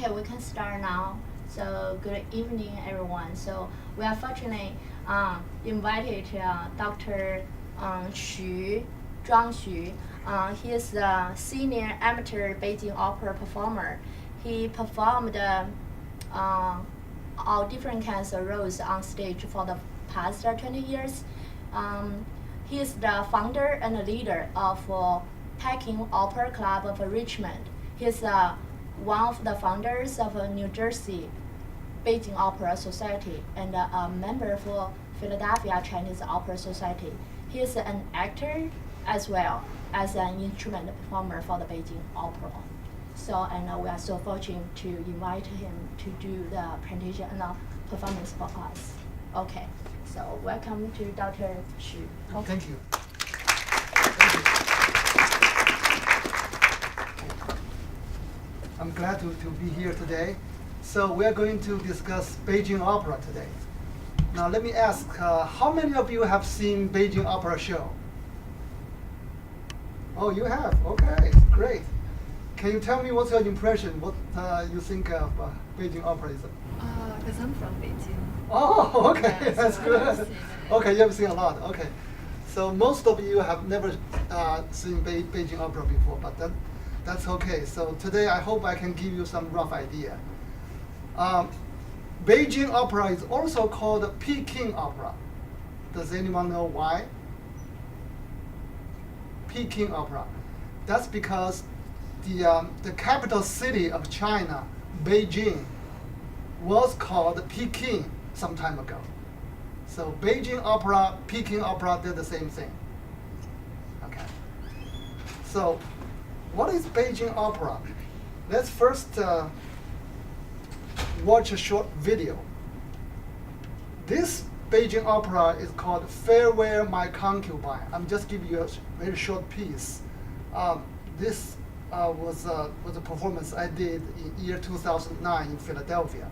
Okay, we can start now. So good evening, everyone. So we are fortunately invited Dr. Zhang Xu. He is the senior amateur Beijing Opera performer. He performed all different kinds of roles on stage for the past 20 years. He is the founder and the leader of Beijing Opera Club of Richmond. He is one of the founders of New Jersey Beijing Opera Society and a member for Philadelphia Chinese Opera Society. He is an actor as well as an instrument performer for the Beijing Opera. So, and we are so fortunate to invite him to do the presentation and performance for us. Okay, so welcome to Dr. Xu. Okay. Thank you. I'm glad to be here today. So we're going to discuss Beijing Opera today. Now let me ask, how many of you have seen Beijing Opera show? Oh, you have? Okay, great. Can you tell me what's your impression, what you think of Beijing Opera is? Because I'm from Beijing. Oh, okay, Yeah, that's so good. I've seen it. Okay, you have seen a lot, okay. So most of you have never seen Beijing Opera before, but that's okay. So today I hope I can give you some rough idea. Beijing Opera is also called Peking Opera. Does anyone know why? Peking Opera. That's because the capital city of China, Beijing, was called Peking some time ago. So Beijing Opera, Peking Opera, they're the same thing. Okay. So what is Beijing Opera? Let's first watch a short video. This Beijing Opera is called Farewell My Concubine. I'm just giving you a very short piece. This was a performance I did in year 2009 in Philadelphia.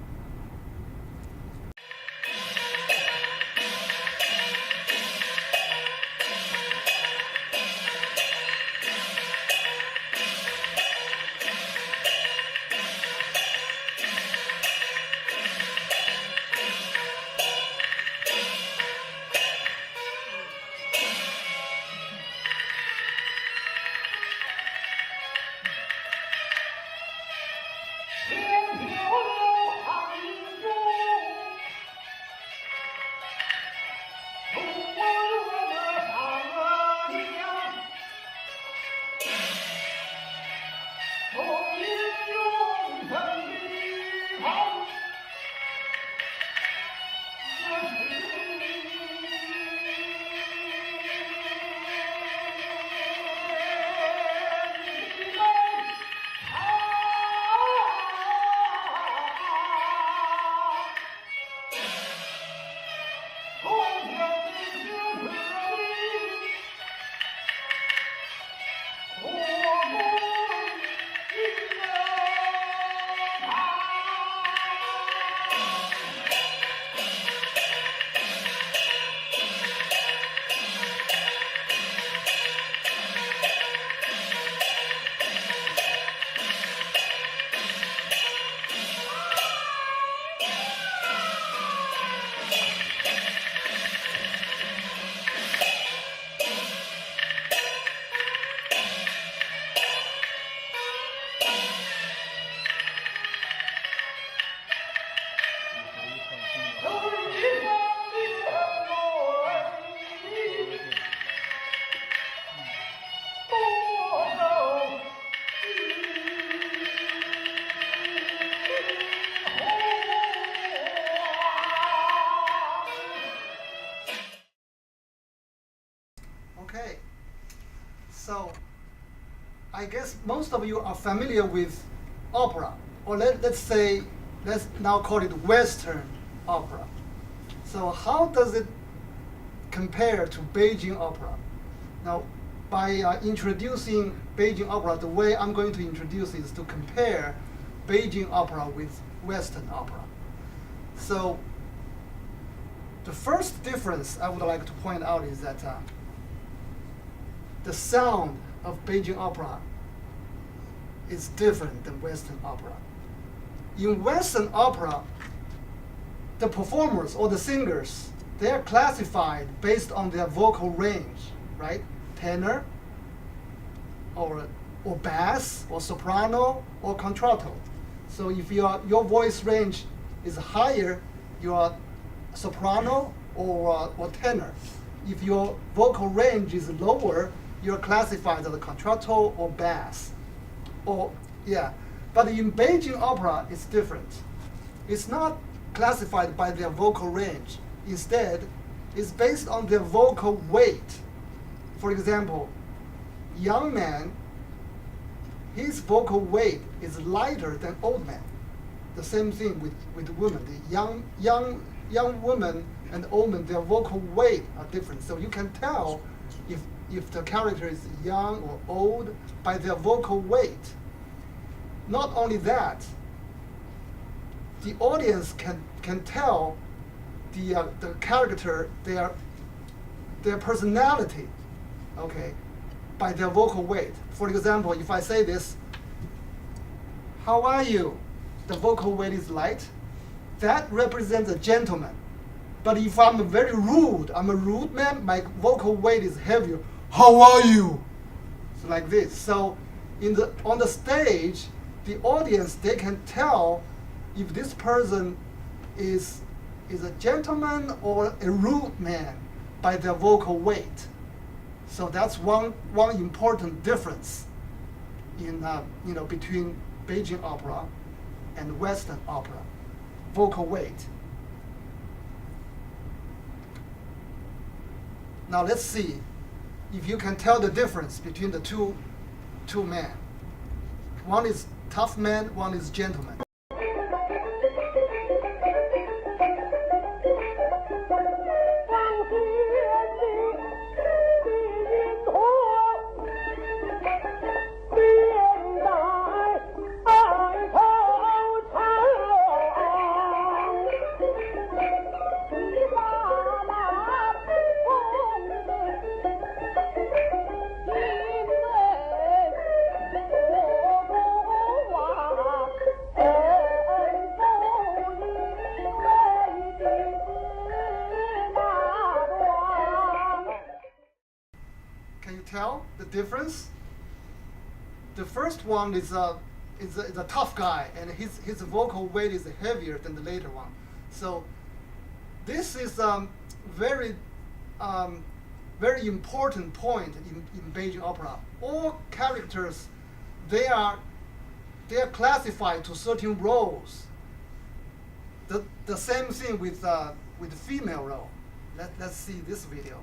Okay, so I guess most of you are familiar with opera, or let's now call it Western opera. So how does it compare to Beijing Opera? Now, by introducing Beijing Opera, the way I'm going to introduce is to compare Beijing Opera with Western opera. So the first difference I would like to point out is that the sound of Beijing Opera is different than Western opera. in Western opera, the performers or the singers, they are classified based on their vocal range, right? Tenor, or bass, or soprano, or contralto. So if your voice range is higher, you are soprano or tenor. If your vocal range is lower, you're classified as a contralto or bass. But in Beijing Opera, it's different. It's not classified by their vocal range. Instead, it's based on their vocal weight. For example, young man, his vocal weight is lighter than old man. The same thing with women. The young women and old men, their vocal weight are different. So you can tell if the character is young or old by their vocal weight. Not only that, the audience can tell the character, their personality, okay, by their vocal weight. For example, if I say this, "How are you?" the vocal weight is light. That represents a gentleman. But if I'm very rude, I'm a rude man, my vocal weight is heavier. "How are you?" So like this. So on the stage, the audience, they can tell if this person is a gentleman or a rude man by their vocal weight. So that's one important difference in between Beijing opera and Western opera, vocal weight. Now let's see if you can tell the difference between the two men. One is tough man, one is gentleman. Can you tell the difference? The first one is a tough guy, and his vocal weight is heavier than the later one. So this is very important point in Beijing opera. All characters, they are classified to certain roles. The same thing with the female role. Let's see this video.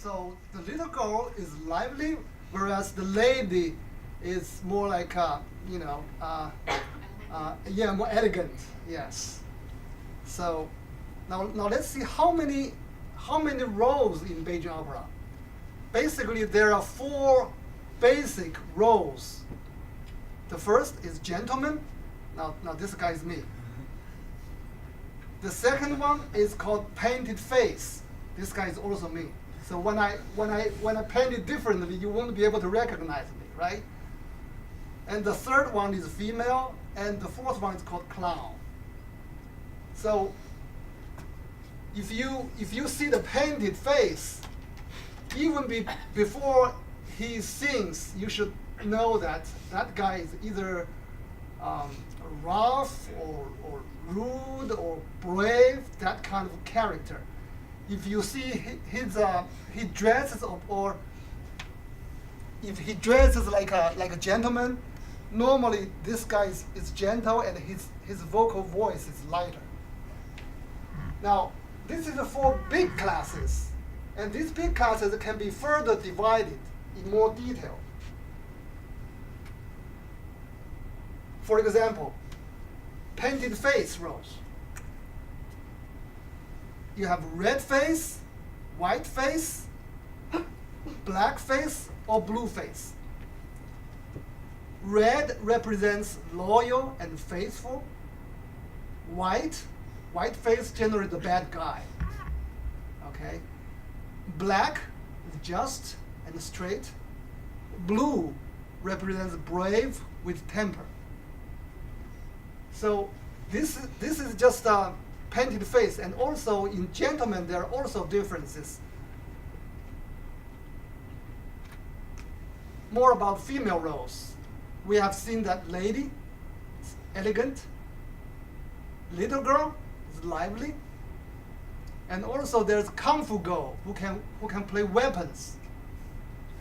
So the little girl is lively, whereas the lady is more like more elegant. Yes. So now let's see how many roles in Beijing opera. Basically, there are 4 basic roles. The first is gentleman. Now this guy is me. The second one is called painted face. This guy is also me. So when I paint it differently, you won't be able to recognize me, right? And the third one is female, and the fourth one is called clown. So if you see the painted face, even before he sings, you should know that that guy is either rough or rude or brave, that kind of character. If you see he dresses or if he dresses like a gentleman, normally this guy is gentle and his vocal voice is lighter. Now, this is the 4 big classes, and these big classes can be further divided in more detail. For example, painted face roles. You have red face, white face, black face, or blue face. Red represents loyal and faithful. White face generally the bad guy. Okay. Black is just and straight. Blue represents brave with temper. So this is just a painted face, and also in gentlemen there are also differences. More about female roles. We have seen that lady is elegant, little girl is lively, and also there's kung fu girl who can play weapons.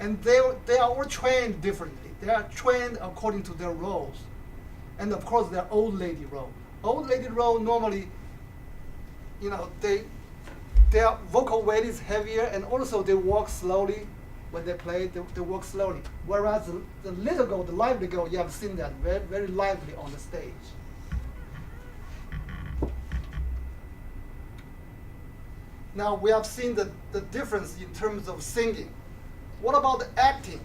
And they are all trained differently. They are trained according to their roles. And of course their old lady role. Old lady role normally, their vocal weight is heavier, and also they walk slowly. When they play, they walk slowly. Whereas the little girl, the lively girl, you have seen that very, very lively on the stage. Now we have seen the difference in terms of singing. What about the acting?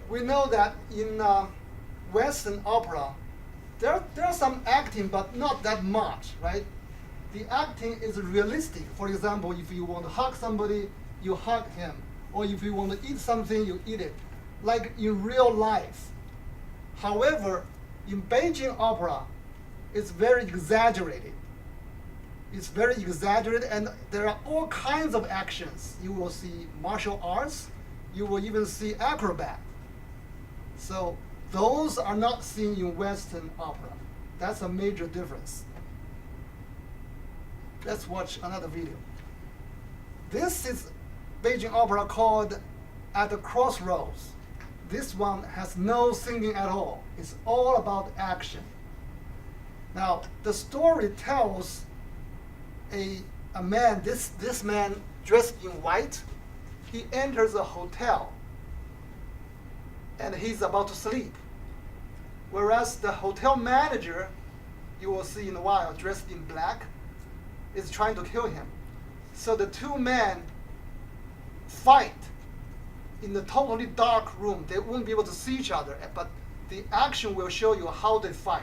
We know that in Western opera, there's some acting, but not that much, right? The acting is realistic. For example, if you want to hug somebody, you hug him. Or if you want to eat something, you eat it, like in real life. However, in Beijing Opera, it's very exaggerated. It's very exaggerated, and there are all kinds of actions. You will see martial arts. You will even see acrobat. So those are not seen in Western opera. That's a major difference. Let's watch another video. This is Beijing Opera called At the Crossroads. This one has no singing at all. It's all about action. Now, the story tells a man, this man dressed in white, he enters a hotel and he's about to sleep. Whereas the hotel manager, you will see in a while, dressed in black, is trying to kill him. So the two men fight in the totally dark room. They won't be able to see each other, but the action will show you how they fight.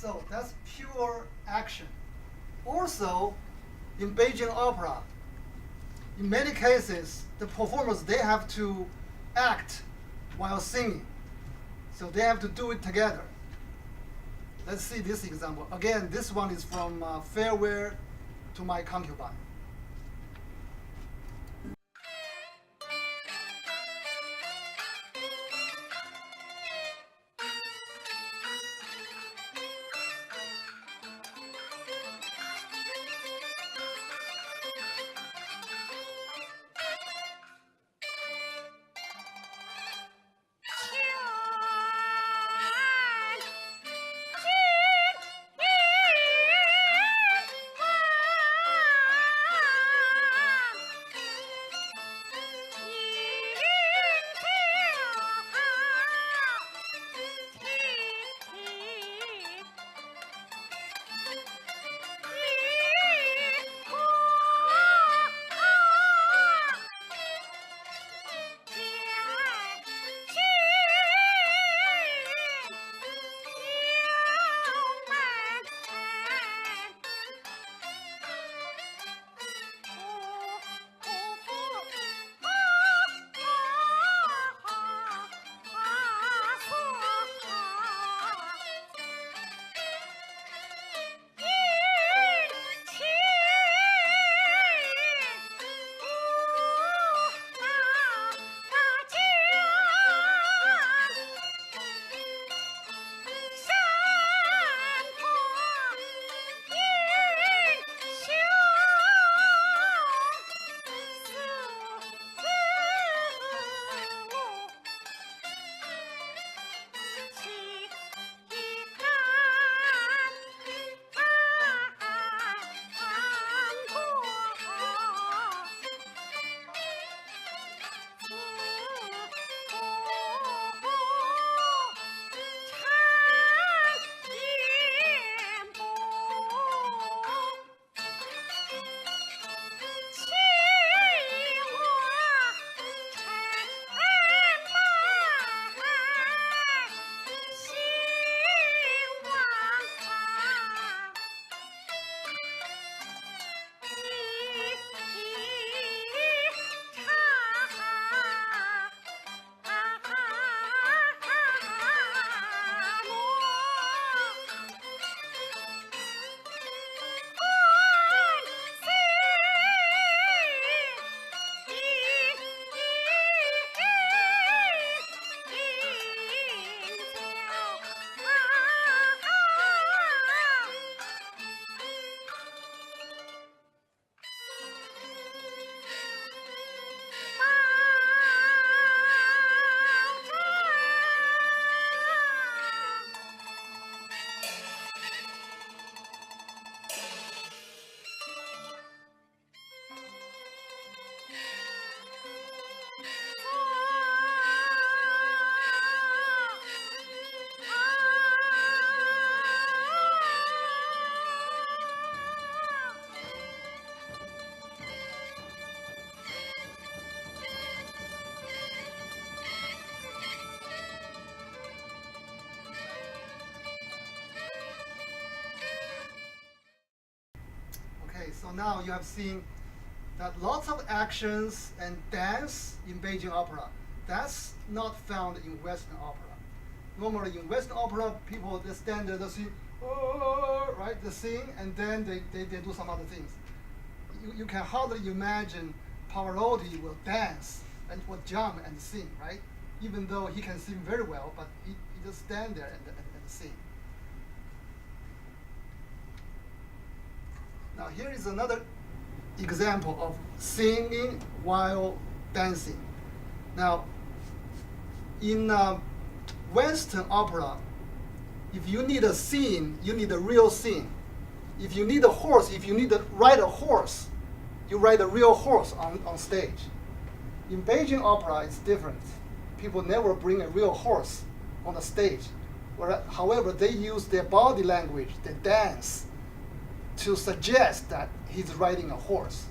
So that's pure action. Also, in Beijing Opera, in many cases, the performers, they have to act while singing. So they have to do it together. Let's see this example. Again, this one is from Farewell to My Concubine. So now you have seen that lots of actions and dance in Beijing Opera. That's not found in Western opera. Normally in Western opera, people, they stand there, they sing, oh, right? They sing and then they do some other things. You can hardly imagine Pavarotti will dance and will jump and sing, right? Even though he can sing very well, but he just stand there and sing. Now here is another example of singing while dancing. Now, in Western opera, if you need a scene, you need a real scene. If you need a horse, if you need to ride a horse, you ride a real horse on stage. In Beijing Opera, it's different. People never bring a real horse on the stage. However, they use their body language, they dance, to suggest that he's riding a horse.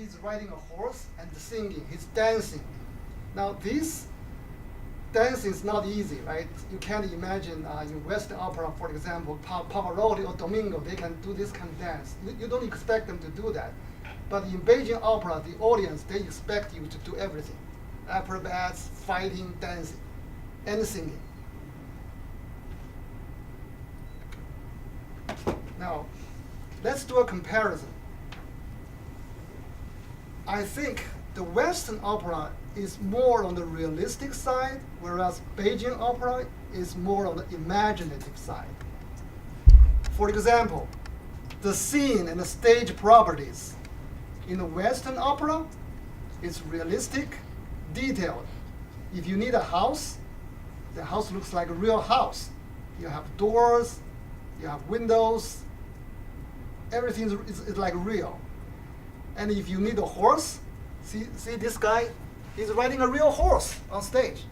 he's riding a horse and singing, he's dancing. Now this dancing is not easy, right? You can't imagine in Western opera, for example, Pavarotti or Domingo, they can do this kind of dance. You don't expect them to do that. But in Beijing opera, the audience, they expect you to do everything. Acrobats, fighting, dancing, and singing. Now, let's do a comparison. I think the Western opera is more on the realistic side, whereas Beijing opera is more on the imaginative side. For example, the scene and the stage properties in the Western opera is realistic, detailed. If you need a house, the house looks like a real house. You have doors, you have windows, everything is like real. And if you need a horse, see this guy, he's riding a real horse on stage.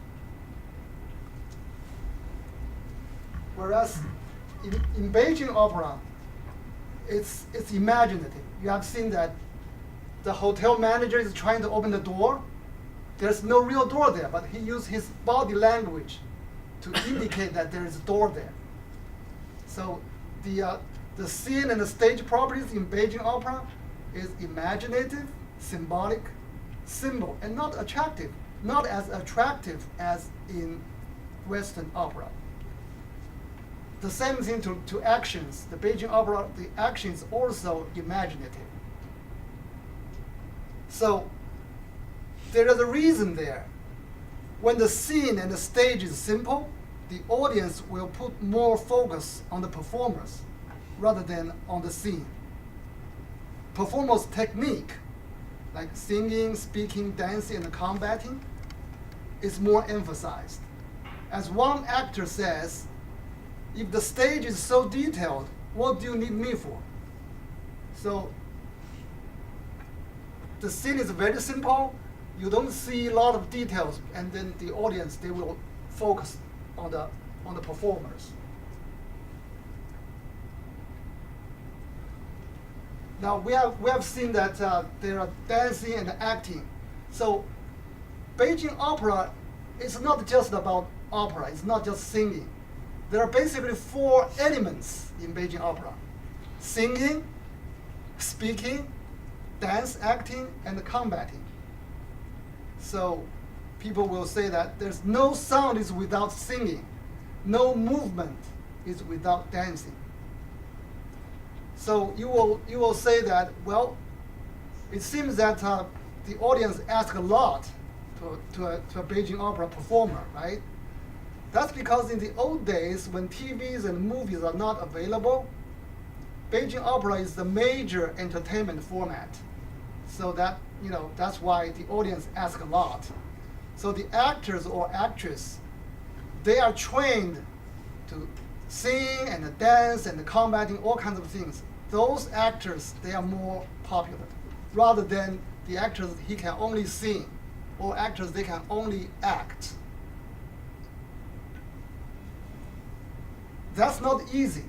Whereas in Beijing opera, it's imaginative. You have seen that the hotel manager is trying to open the door. There's no real door there, but he used his body language to indicate that there is a door there. So the scene and the stage properties in Beijing opera is imaginative, symbolic, symbol, and not attractive, not as attractive as in Western opera. The same thing to actions. The Beijing opera, the action is also imaginative. So there is a reason there. When the scene and the stage is simple, the audience will put more focus on the performers rather than on the scene. Performers' technique, like singing, speaking, dancing, and combating, is more emphasized. As one actor says, if the stage is so detailed, what do you need me for? So the scene is very simple. You don't see a lot of details, and then the audience, they will focus on the performers. Now we have seen that there are dancing and acting. So Beijing opera is not just about opera. It's not just singing. There are basically 4 elements in Beijing opera: singing, speaking, dance, acting, and combating. So people will say that there's no sound is without singing, no movement is without dancing. So you will say that, well, it seems that the audience asks a lot to a Beijing opera performer, right? That's because in the old days, when TVs and movies are not available, Beijing opera is the major entertainment format. So that, that's why the audience asks a lot. So the actors or actress, they are trained to sing and dance and combating all kinds of things. Those actors, they are more popular, rather than the actors, he can only sing, or actors, they can only act. That's not easy.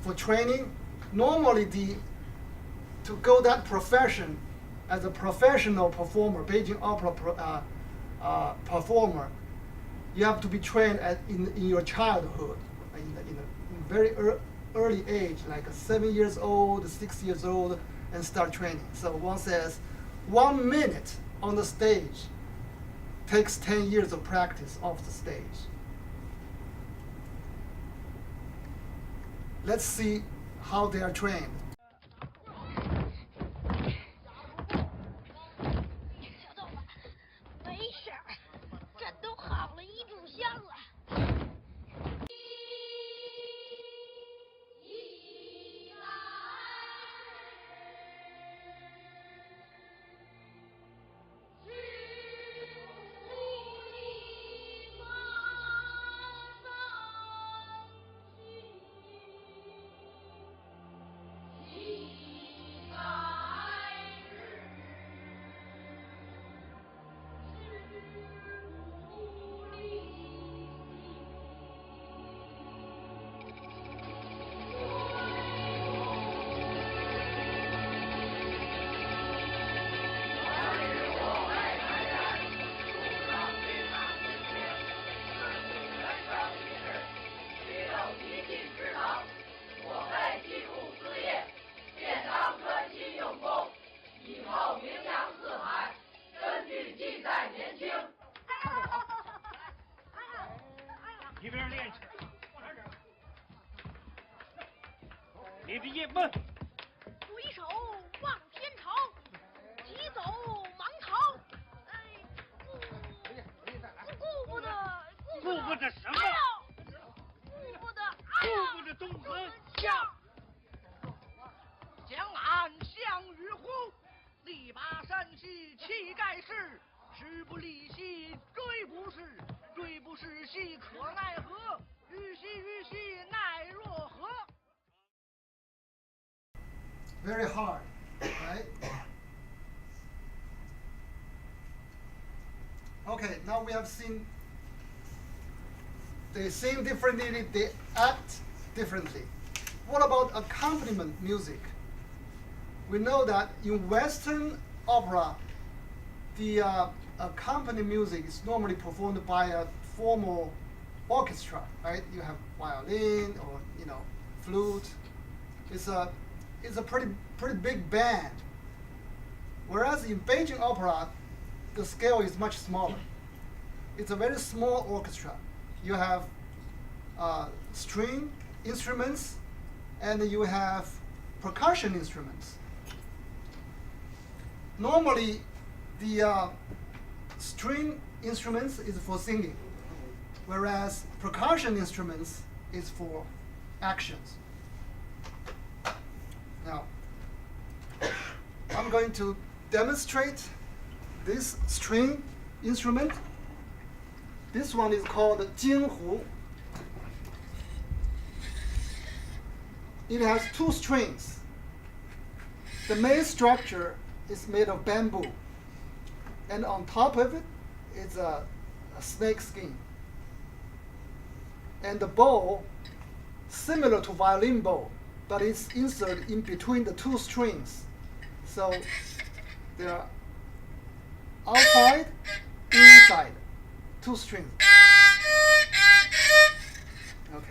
For training, normally to go that profession as a professional performer, Beijing opera performer, you have to be trained in your childhood, in very early age, like 7 years old, 6 years old, and start training. So one says 1 minute on the stage takes 10 years of practice off the stage. Let's see how they are trained. 小豆子，没事儿，朕都好了1炷香了。一边练去。你的音门。回首望天朝，急走忙逃。顾不得什么？哎呦，顾不得，哎呦，顾不得东河下。江岸相与乎？力拔山兮气盖世，时不利兮骓不逝，骓不逝兮可奈何？虞兮奈若何？ Very hard, right? Okay, now we have seen they sing differently, they act differently. What about accompaniment music? We know that in Western opera, the accompaniment music is normally performed by a formal orchestra, right? You have violin or flute. It's a pretty big band. Whereas in Beijing Opera, the scale is much smaller. It's a very small orchestra. You have string instruments and you have percussion instruments. Normally, the string instruments is for singing, whereas percussion instruments is for actions. Now, I'm going to demonstrate this string instrument. This one is called Jinghu. It has two strings. The main structure is made of bamboo, and on top of it is a snake skin. And the bow, similar to violin bow, but it's inserted in between the two strings. So they are outside, inside, two strings. Okay.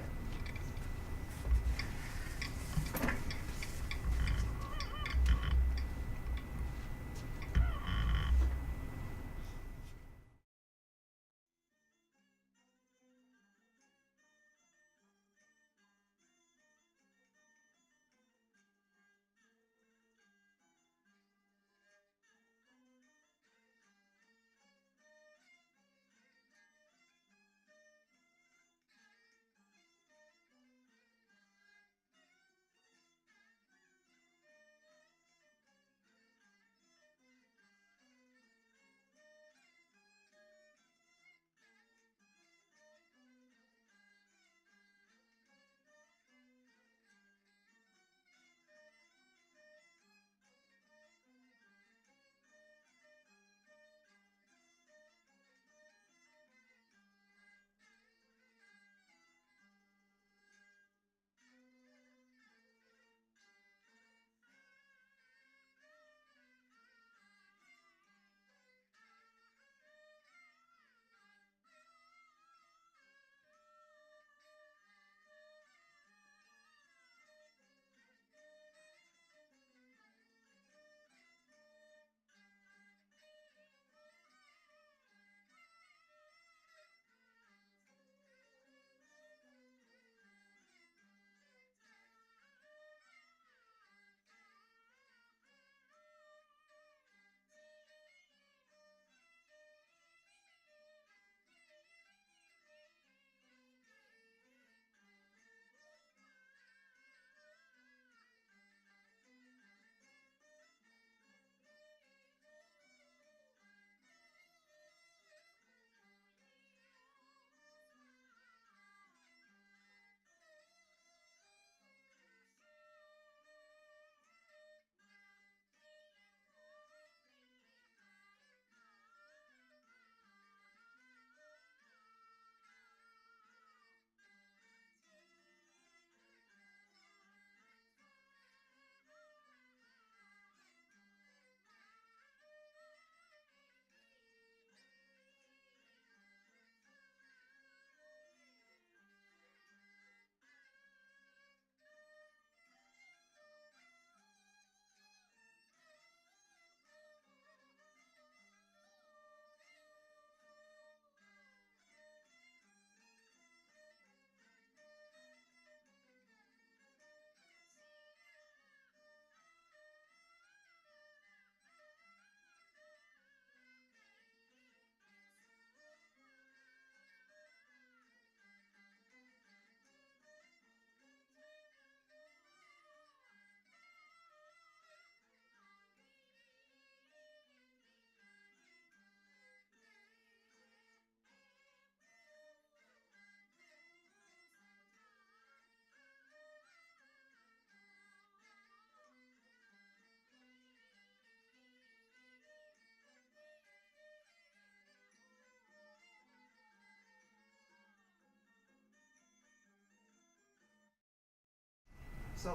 So,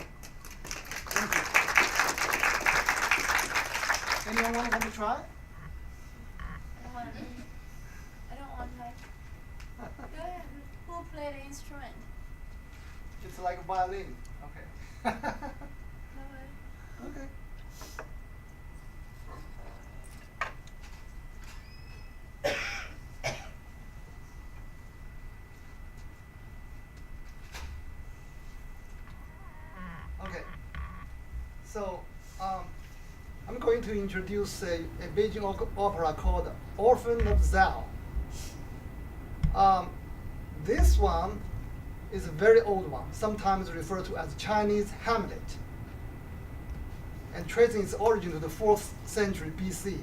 thank you. Anyone want to try? I don't want to. Go ahead. Who played the instrument? It's like a violin. Okay. Nobody. Okay. Okay. So, I'm going to introduce a Beijing opera called Orphan of Zhao. This one is a very old one, sometimes referred to as Chinese Hamlet, and tracing its origin to the 4th century BC.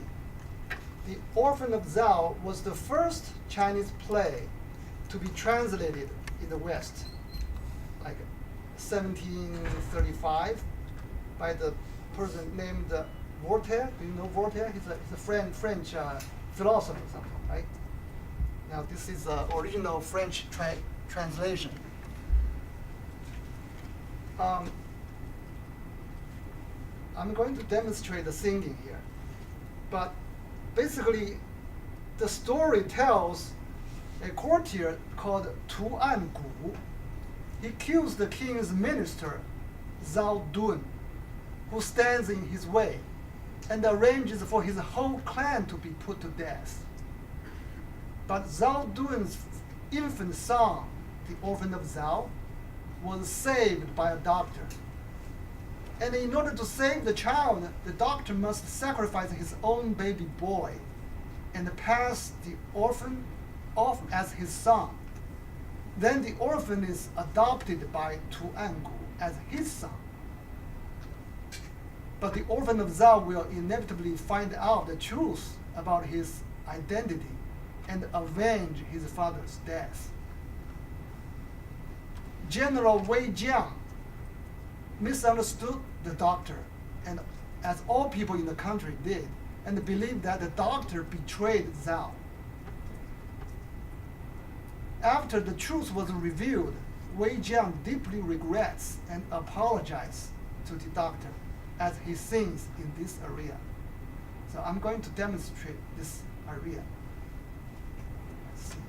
The Orphan of Zhao was the first Chinese play to be translated in the West, like 1735, by the person named Voltaire. Do you know Voltaire? He's a French philosopher or something, right? Now this is the original French translation. I'm going to demonstrate the singing here, but basically the story tells a courtier called Tu Angu. He kills the king's minister, Zhao Dun, who stands in his way, and arranges for his whole clan to be put to death. But Zhao Dun's infant son, the orphan of Zhao, was saved by a doctor. And in order to save the child, the doctor must sacrifice his own baby boy and pass the orphan off as his son. Then the orphan is adopted by Tu Angu as his son. But the orphan of Zhao will inevitably find out the truth about his identity and avenge his father's death. General Wei Jiang misunderstood the doctor, and as all people in the country did, and believed that the doctor betrayed Zhao. After the truth was revealed, Wei Jiang deeply regrets and apologizes to the doctor as he sings in this aria. So I'm going to demonstrate this aria. Let's see.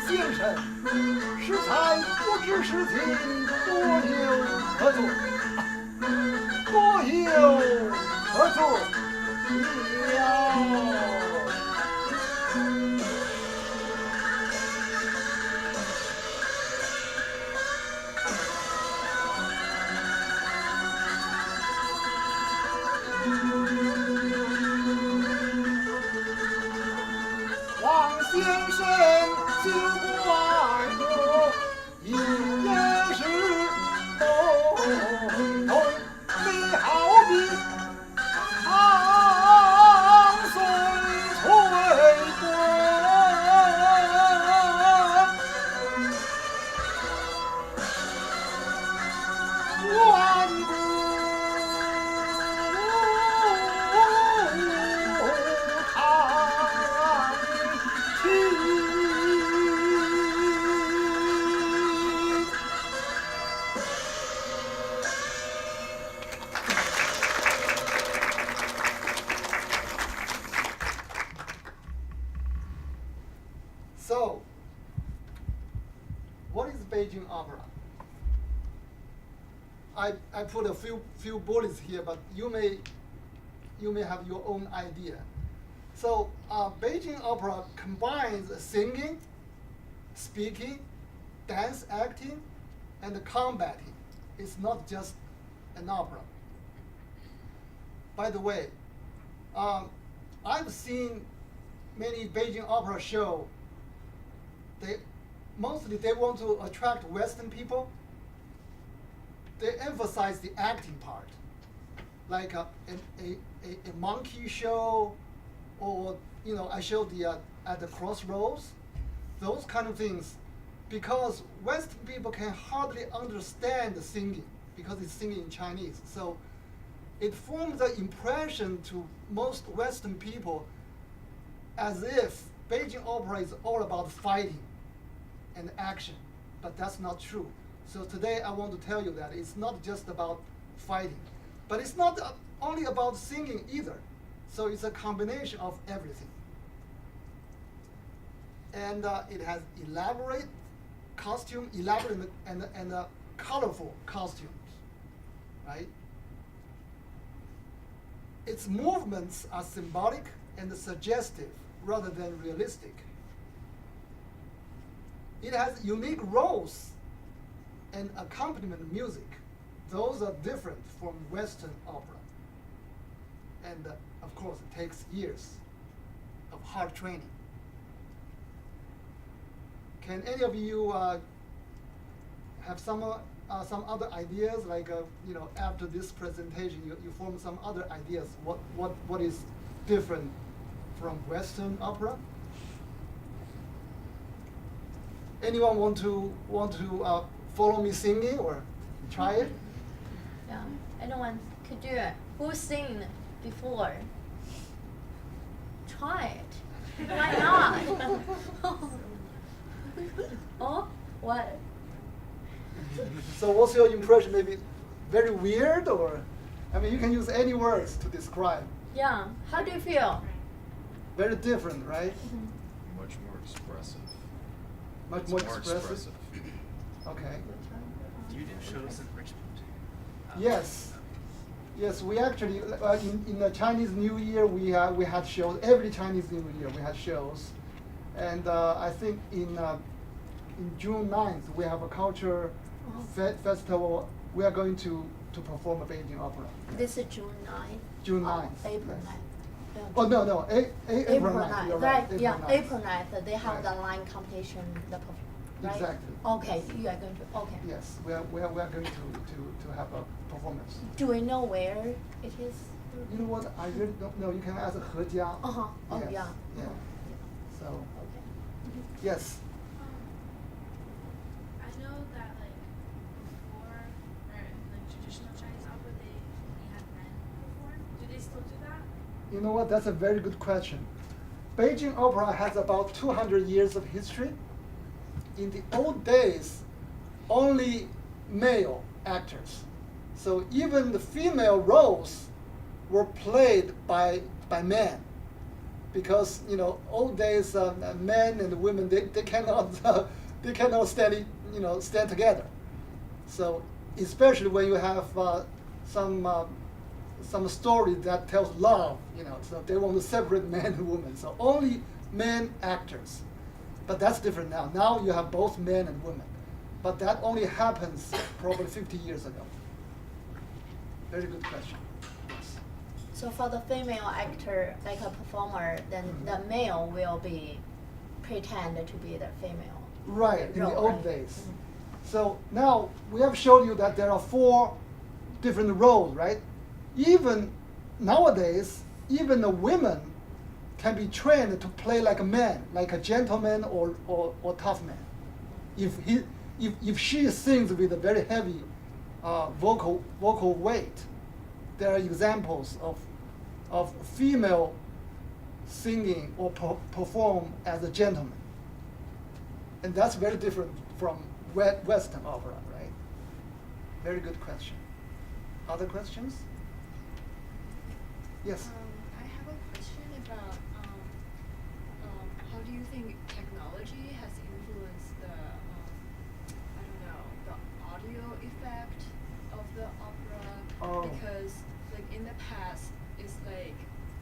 先生臣，适才不知是情，多有何作？多有何作了？王先生就怪我一言是动动，你好比苍松翠柏，万古So, what is Beijing Opera? I put a few bullets here, but you may have your own idea. So, Beijing Opera combines singing, speaking, dance acting, and combating. It's not just an opera. By the way, I've seen many Beijing Opera shows. Mostly they want to attract Western people. They emphasize the acting part, like a monkey show, or I showed the at the crossroads, those kind of things, because Western people can hardly understand the singing because it's singing in Chinese. So it forms the impression to most Western people as if Beijing Opera is all about fighting and action, but that's not true. So today I want to tell you that it's not just about fighting, but it's not only about singing either. So it's a combination of everything. And it has elaborate costume, elaborate and colorful costumes, right? Its movements are symbolic and suggestive rather than realistic. It has unique roles and accompaniment music. Those are different from Western opera. And of course, it takes years of hard training. Can any of you have some other ideas? Like after this presentation, you form some other ideas. What is different from Western opera? Anyone want to follow me singing or try it? Yeah, anyone could do it. Who sang before? Try it. Why not? Oh, what? So what's your impression? Maybe very weird, or I mean, you can use any words to describe. Yeah. How do you feel? Very different, right? Much more expressive. Much It's more expressive. Okay. You did shows in Richmond. Yes. Yes, we actually in the Chinese New Year we had shows. Every Chinese New Year we had shows, and I think in June 9th we have a culture festival. We are going to perform a Beijing opera. This is June 9th. June Oh, 9th. April yes. 9th. Oh no, April 9th. You're right. Right, yeah, 9th. April 9th, they have Right. the line competition, right? Exactly. Okay, you are going to, okay. Yes, we are going to have a performance. Do we know where it is? You know what? I really don't know. You can ask He Jia. Uh-huh, oh, Yes, yeah. yeah. So Okay. yes. I know that like before, or in like traditional Chinese opera, they only had men perform. Do they still do that? You know what? That's a very good question. Beijing Opera has about 200 years of history. In the old days, only male actors. So even the female roles were played by men. Because old days men and women they cannot they cannot stand together. So especially when you have some story that tells love, so they want to separate man and woman. So only men actors. But that's different now. Now you have both men and women. But that only happens probably 50 years ago. Very good question. Yes. So for the female actor, like a performer, then the male will be pretend to be the female. Right, in the role, old right? days. So now we have shown you that there are 4 different roles, right? Even nowadays, even the women can be trained to play like a man, like a gentleman or tough man. If she sings with a very heavy vocal weight, there are examples of female singing or perform as a gentleman. And that's very different from Western opera, right? Very good question. Other questions? Yes. I have a question about how do you think technology has influenced the I don't know, the audio effect of the opera? Oh. Because like in the past it's like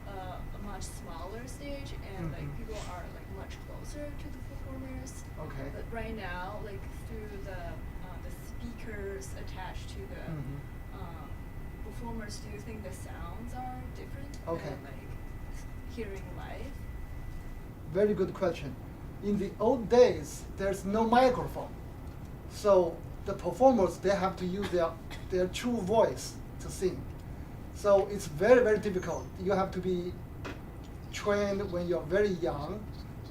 a much smaller stage and like Mhm. people are like much closer to the performers. Okay. But right now, like through the speakers attached to the performers, do you think the sounds are different Okay. than like hearing live? Very good question. In the old days, there's no microphone. So the performers, they have to use their true voice to sing. So it's very, very difficult. You have to be trained when you're very young.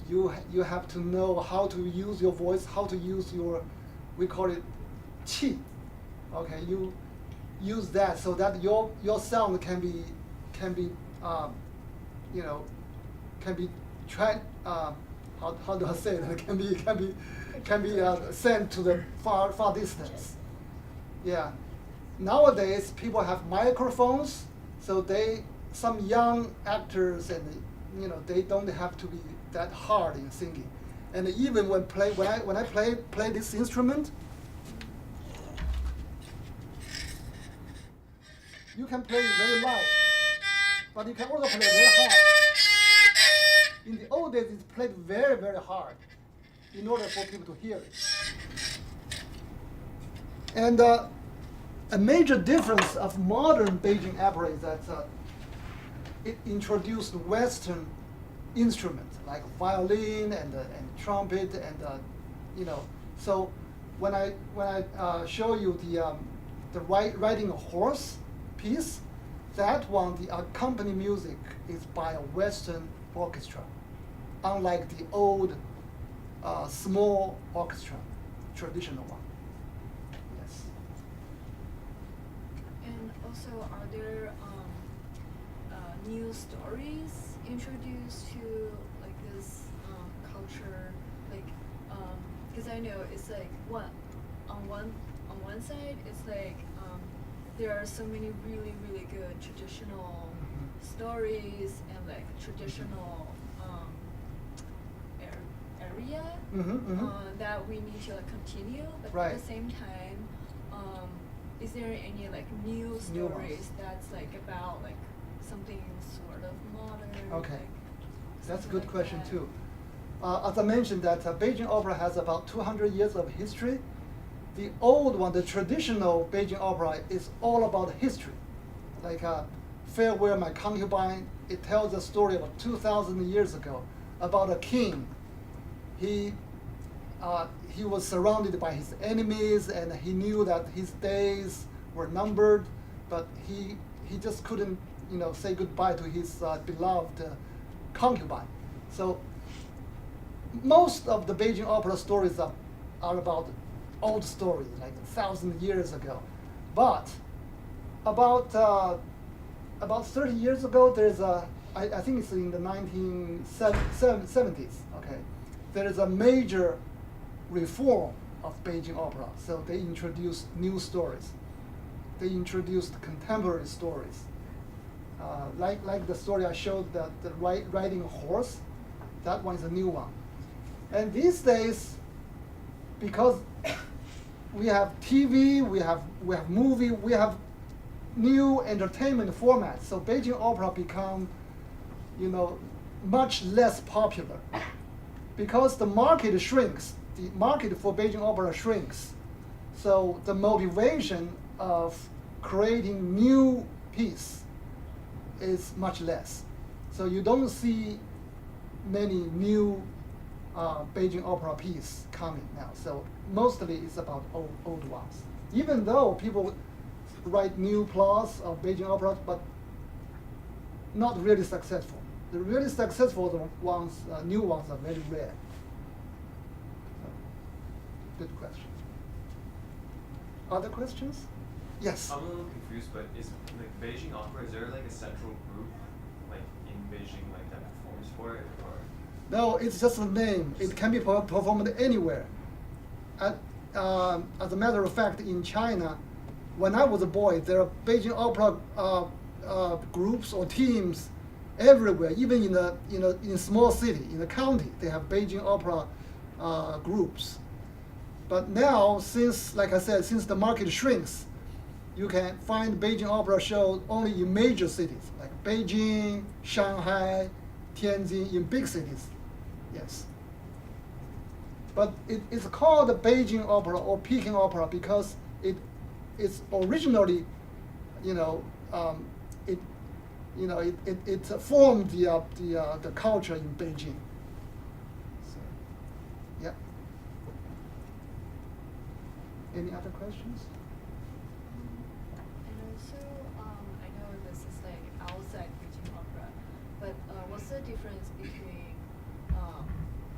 You have to know how to use your voice, how to use we call it qi. Okay, you use that so that your sound can be tried. How do I say that? Can be sent to the far distance. Yeah. Nowadays, people have microphones, so some young actors and they don't have to be that hard in singing. And even when I play this instrument, you can play it very loud, but you can also play very hard. In the old days, it's played very, very hard in order for people to hear it. And a major difference of modern Beijing opera is that it introduced Western instruments like violin and trumpet and So when I show you the riding a horse piece, that one, the accompanying music is by a Western orchestra, unlike the old small orchestra, traditional one. Yes. And also, are there new stories introduced to like this culture? Like, because I know it's like on one side, it's like there are so many really really good traditional stories and like traditional area that we need to like continue, but Right. at the same time, is there any like new stories that's like about like something sort of modern? Okay. Like, That's a something good like question that? too. As I mentioned, that Beijing Opera has about 200 years of history. The old one, the traditional Beijing Opera, is all about history. Like Farewell My Concubine, it tells a story about 2,000 years ago about a king. He was surrounded by his enemies, and he knew that his days were numbered, but he just couldn't say goodbye to his beloved concubine. So most of the Beijing opera stories are about old stories, like 1,000 years ago. But about 30 years ago, there's I think it's in the 1970s, okay, there is a major reform of Beijing opera. So they introduced new stories. They introduced contemporary stories. Like the story I showed, the riding a horse, that one is a new one. And these days, because we have TV, we have movie, we have new entertainment formats. So Beijing Opera become, much less popular because the market shrinks. The market for Beijing Opera shrinks. So the motivation of creating new piece is much less. So you don't see many new Beijing Opera piece coming now. So mostly it's about old ones. Even though people write new plots of Beijing Opera, but not really successful. The really successful ones, new ones, are very rare. Good question. Other questions? Yes. I'm a little confused, but is like Beijing Opera, is there like a central group like in Beijing like that performs for it, or? No, it's just a name. It can be performed anywhere. As a matter of fact, in China, when I was a boy, there are Beijing Opera groups or teams everywhere. Even in small city, in the county, they have Beijing Opera groups. But now, like I said, since the market shrinks, you can find Beijing Opera shows only in major cities like Beijing, Shanghai, Tianjin, in big cities. Yes. But it's called the Beijing Opera or Peking Opera because it's originally, it formed the culture in Beijing. So, yeah. Any other questions? And also, I know this is like outside Beijing Opera, but what's the difference between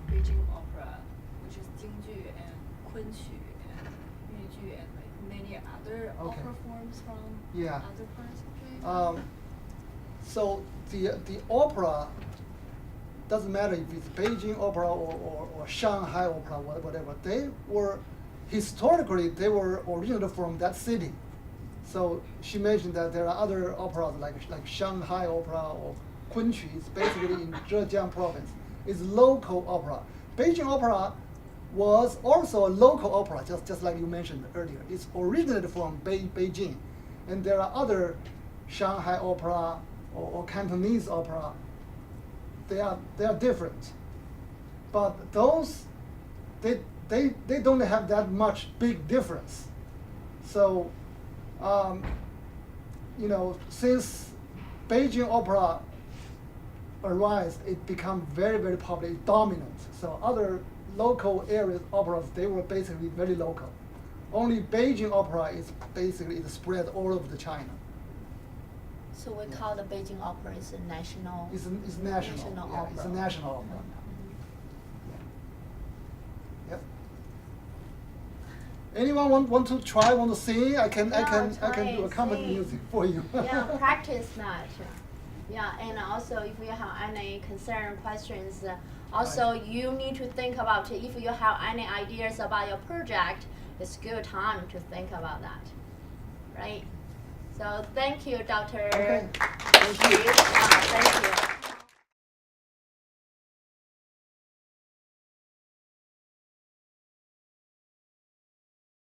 Beijing Opera, which is Jingju, and Kunqu, and Yuju, and like many other opera forms from other parts of China? So the opera doesn't matter if it's Beijing Opera or Shanghai Opera, whatever. Historically, they were originated from that city. So she mentioned that there are other operas like Shanghai Opera or Kunqu. It's basically in Zhejiang province. It's local opera. Beijing Opera was also a local opera, just like you mentioned earlier. It's originated from Beijing, and there are other Shanghai Opera or Cantonese opera. They are different, but those they don't have that much big difference. So, since Beijing Opera arose, it became very, very popular, dominant. So other local areas operas, they were basically very local. Only Beijing Opera is basically spread all over the China. So we call the Beijing Opera is a national. It's national. Yeah, opera. it's a national opera. Yep. Anyone want to try? Want to sing? I can do a comedy sing. music for you. Yeah, practice that. Yeah, and also if you have any concern, questions, also you need to think about if you have any ideas about your project. It's good time to think about that, right? So thank you, Dr. Okay. Thank you.